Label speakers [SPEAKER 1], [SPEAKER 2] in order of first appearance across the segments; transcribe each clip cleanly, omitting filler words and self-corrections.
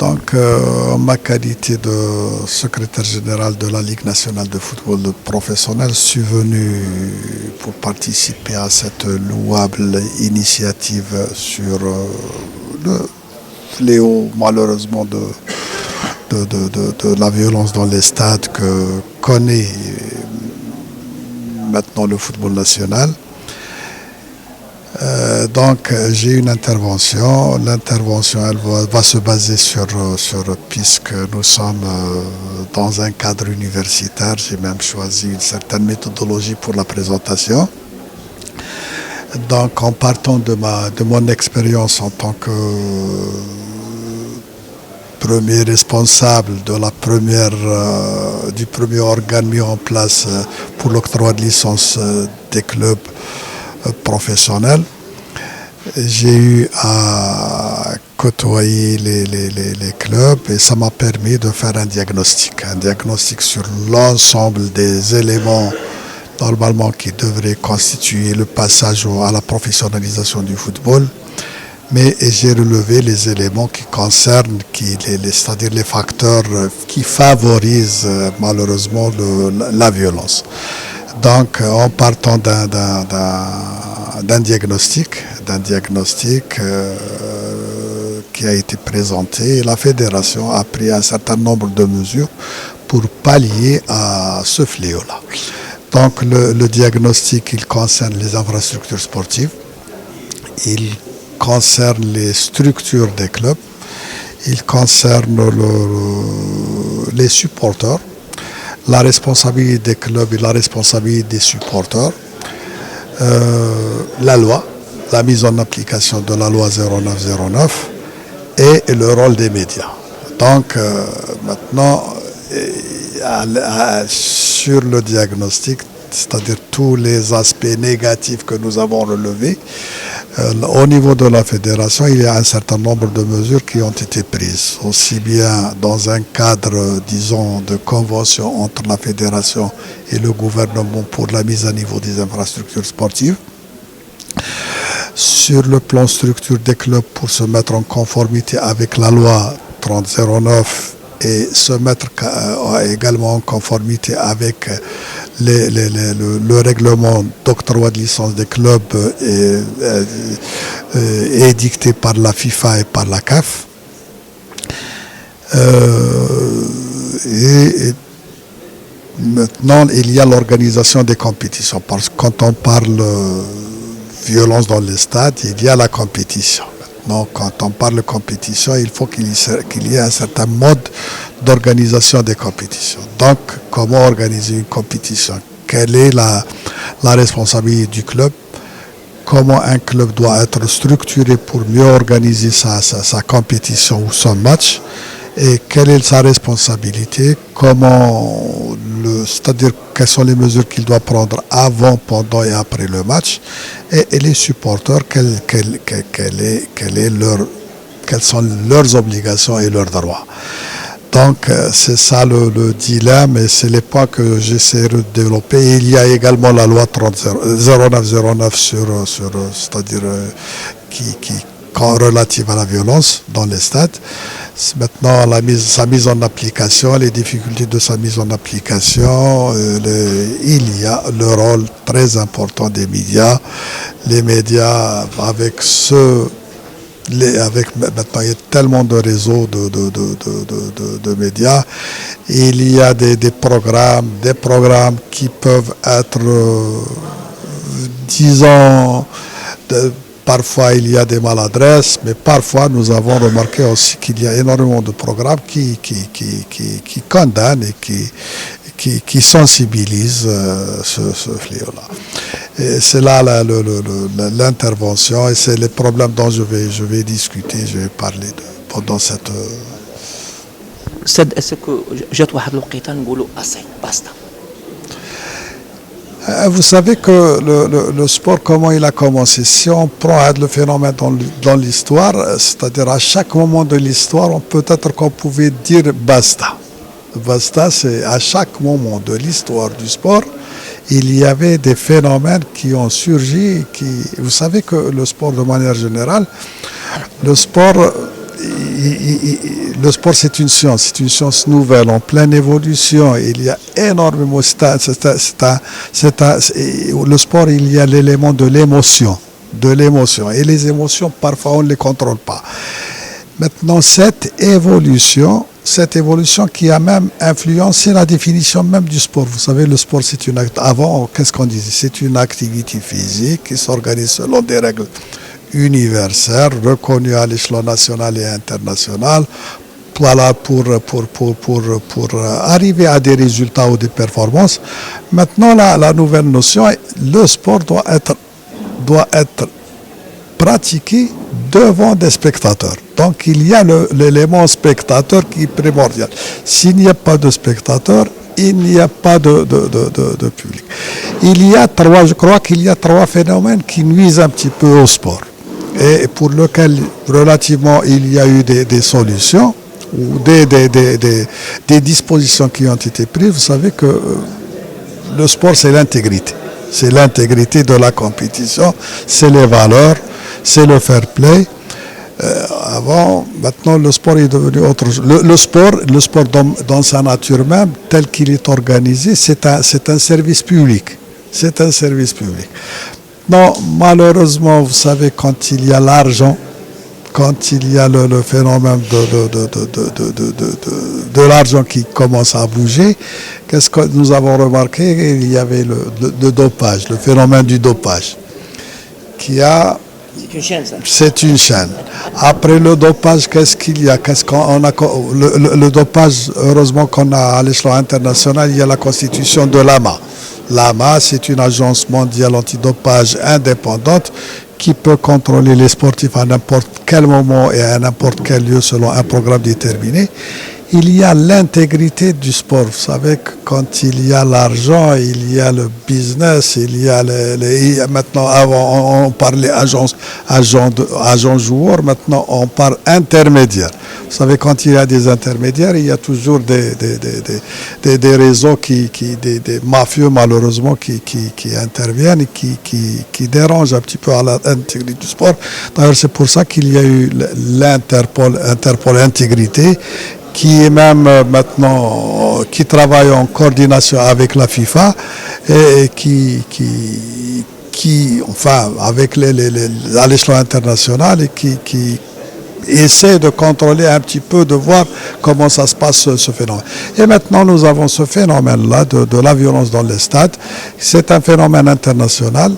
[SPEAKER 1] En ma qualité de secrétaire général de la Ligue nationale de football professionnel, je suis venu pour participer à cette louable initiative sur le fléau, malheureusement, de la violence dans les stades que connaît maintenant le football national. J'ai une intervention. L'intervention elle va se baser puisque nous sommes dans un cadre universitaire, j'ai même choisi une certaine méthodologie pour la présentation. Donc en partant de mon expérience en tant que premier responsable du premier organe mis en place pour l'octroi de licence des clubs professionnels, j'ai eu à côtoyer les clubs et ça m'a permis de faire un diagnostic sur l'ensemble des éléments normalement qui devraient constituer le passage à la professionnalisation du football. Mais j'ai relevé les éléments qui concernent, c'est-à-dire les facteurs qui favorisent malheureusement la violence. Donc, en partant d'un diagnostic qui a été présenté, la fédération a pris un certain nombre de mesures pour pallier à ce fléau-là. Donc, le diagnostic, il concerne les infrastructures sportives, il concerne les structures des clubs, il concerne les supporters, la responsabilité des clubs et la responsabilité des supporters, la loi, la mise en application de la loi 0909 et le rôle des médias. Donc maintenant, sur le diagnostic, c'est-à-dire tous les aspects négatifs que nous avons relevés, au niveau de la fédération, il y a un certain nombre de mesures qui ont été prises, aussi bien dans un cadre, disons, de convention entre la fédération et le gouvernement pour la mise à niveau des infrastructures sportives, sur le plan structure des clubs pour se mettre en conformité avec la loi 3009 et se mettre également en conformité avec le règlement d'octroi de licence des clubs édicté par la FIFA et par la CAF. Et maintenant, il y a l'organisation des compétitions. Parce que quand on parle violence dans les stades, il y a la compétition. Maintenant, quand on parle de compétition, il faut qu'il y ait un certain mode d'organisation des compétitions. Donc, comment organiser une compétition? Quelle est la responsabilité du club? Comment un club doit être structuré pour mieux organiser sa compétition ou son match? Et quelle est sa responsabilité? C'est-à-dire quelles sont les mesures qu'il doit prendre avant, pendant et après le match? Et les supporters, quelles sont leurs obligations et leurs droits? Donc c'est ça le dilemme et c'est les points que j'essaie de développer. Il y a également la loi 0909 c'est-à-dire relative à la violence dans les stades. Maintenant, sa mise en application, les difficultés de sa mise en application, il y a le rôle très important des médias. Les médias, maintenant, il y a tellement de réseaux de médias. Il y a des programmes qui peuvent être, disons, parfois il y a des maladresses, mais parfois nous avons remarqué aussi qu'il y a énormément de programmes qui condamnent et qui sensibilisent ce fléau-là. Et c'est là l'intervention et c'est les problèmes dont je vais discuter, je vais parler pendant cette...
[SPEAKER 2] est-ce que جات واحد الوقيته نقولوا assez basta?
[SPEAKER 1] Vous savez que le sport, comment il a commencé? Si on prend le phénomène dans l'histoire, c'est-à-dire à chaque moment de l'histoire, peut-être qu'on pouvait dire basta. Basta, c'est à chaque moment de l'histoire du sport, il y avait des phénomènes qui ont surgi. Vous savez que le sport, de manière générale, le sport, le sport, c'est une science nouvelle, en pleine évolution. Il y a énormément, le sport, il y a l'élément de l'émotion. Et les émotions, parfois, on ne les contrôle pas. Maintenant, cette évolution qui a même influencé la définition même du sport. Vous savez, le sport, c'est une acte. Avant, qu'est-ce qu'on disait? C'est une activité physique qui s'organise selon des règles universelles, reconnues à l'échelon national et international. Voilà, pour arriver à des résultats ou des performances. Maintenant, la nouvelle notion, le sport doit être pratiqué devant des spectateurs. Donc il y a l'élément spectateur qui est primordial. S'il n'y a pas de spectateurs, il n'y a pas de public. Je crois qu'il y a trois phénomènes qui nuisent un petit peu au sport et pour lesquels relativement il y a eu des solutions ou des dispositions qui ont été prises. Vous savez que le sport, c'est l'intégrité. C'est l'intégrité de la compétition, c'est les valeurs, c'est le fair play. Maintenant, le sport est devenu autre chose. Le sport dans sa nature même, tel qu'il est organisé, c'est un service public. C'est un service public. Non, malheureusement, vous savez, quand il y a l'argent, quand il y a le phénomène de l'argent qui commence à bouger, qu'est-ce que nous avons remarqué? Il y avait le dopage, le phénomène du dopage, qui a...
[SPEAKER 2] C'est une chaîne, ça.
[SPEAKER 1] C'est une chaîne. Après le dopage, qu'est-ce qu'il y a? Le dopage, heureusement qu'on a à l'échelon international, il y a la constitution de l'AMA. L'AMA, c'est une agence mondiale antidopage indépendante qui peut contrôler les sportifs à n'importe quel moment et à n'importe quel lieu selon un programme déterminé. Il y a l'intégrité du sport. Vous savez que quand il y a l'argent, il y a le business, il y a maintenant, avant on parlait agent joueur, maintenant on parle intermédiaire. Vous savez, quand il y a des intermédiaires, il y a toujours des réseaux des mafieux malheureusement qui interviennent et qui dérangent un petit peu à l'intégrité du sport. D'ailleurs, c'est pour ça qu'il y a eu l'Interpol Intégrité, qui est même maintenant, qui travaille en coordination avec la FIFA et enfin, avec à l'échelon international et qui essaie de contrôler un petit peu, de voir comment ça se passe, ce phénomène. Et maintenant, nous avons ce phénomène-là de la violence dans les stades. C'est un phénomène international,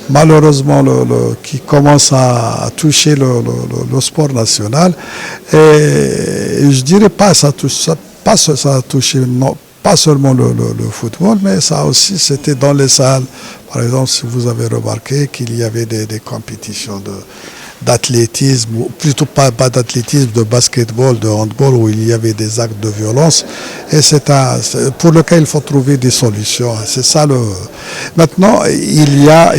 [SPEAKER 1] malheureusement, qui commence à toucher le sport national. Et je dirais pas ça a touché, non, pas seulement le football, mais ça aussi, c'était dans les salles. Par exemple, si vous avez remarqué qu'il y avait des compétitions d'athlétisme, ou plutôt pas d'athlétisme, de basketball, de handball, où il y avait des actes de violence, et pour lequel il faut trouver des solutions. C'est ça Maintenant, il y a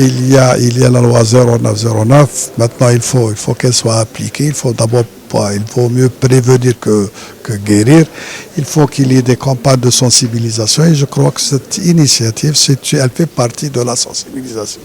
[SPEAKER 1] la loi 0909. Maintenant, il faut qu'elle soit appliquée. Il faut mieux prévenir que guérir. Il faut qu'il y ait des campagnes de sensibilisation, et je crois que cette initiative, elle fait partie de la sensibilisation.